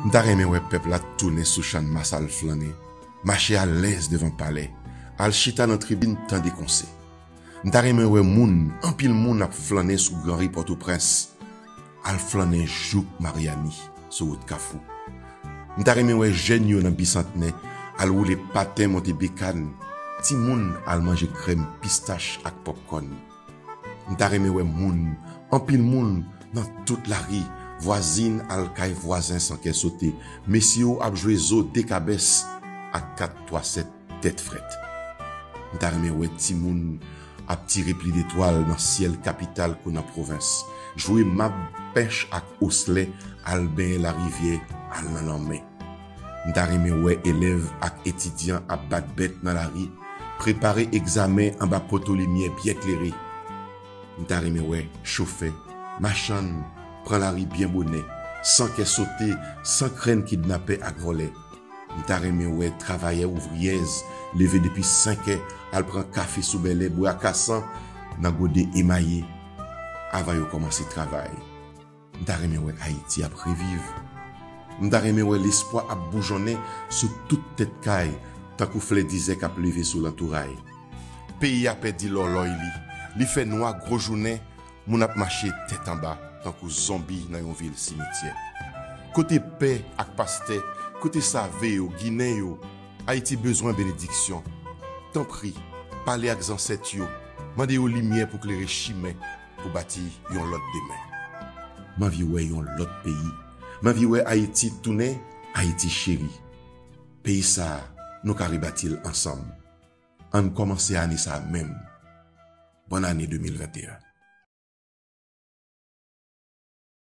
M'ta remè wè peuple la tourner sous chan mas al flâner, marcher à l'aise devant palais, al chita dans tribune tant des conseils. M'ta remè wè moun, en pile moun ap flâner sous Grand Rue Port-au-Prince, al flâner Jouk Mariani sur route Kafou. M'ta remè wè jeune yo nan bicentenaire, al roule patin monte bécane, ti moun al manger crème pistache ak popcorn. M'ta remè wè moun, en pile moun dans toute la rue, voisine al kay voisin sans qu'elle sauter, messieurs ap joué zo décabès ak 4-3-7 tête frette. M'ta remè wè ti moun ap tiré pli d'étoiles dans ciel capital qu'on a province, jouer map pêche ak oslet al ben la rivière al nan l'anmen. M'ta remè wè élève ak étudiant ap bat bête dans la rue, préparer examen en bas poto lumière bien éclairé. M'ta remè wè chauffeur, machan, prend la rue bien bonnet, sans qu'elle sauter, sans craindre kidnapper ak voler. M'ta remè wè travailleur ouvrière, levé depuis 5 heures, elle prend café sous belé, bois cassant, nan godé émaillé, avant de commencer travail. M'ta remè wè Haïti ap revive. M'ta remè wè l'espoir ap boujonner sous toute tête caille, tant kou flè disait qu'ap levé sous l'entouraille. Pays a perdu l'oloy li fait noir gros journée, moun ap marché tête en bas, tant kou zombie dans yon ville cimetière. Côté paix ak pasteur, côté savé yo, Guinée yo, Haïti besoin bénédiction. Tant prie, parlez ak ancêtres yo, mandez yo lumière pour éclairer chimè, pour bâtir yon lot demain. M'envie wè yon lot pays, m'envie wè Haïti tourner, Haïti chéri. Pays ça, nous ka rebâtir ensemble. On commence année ça même. Bonne année 2021.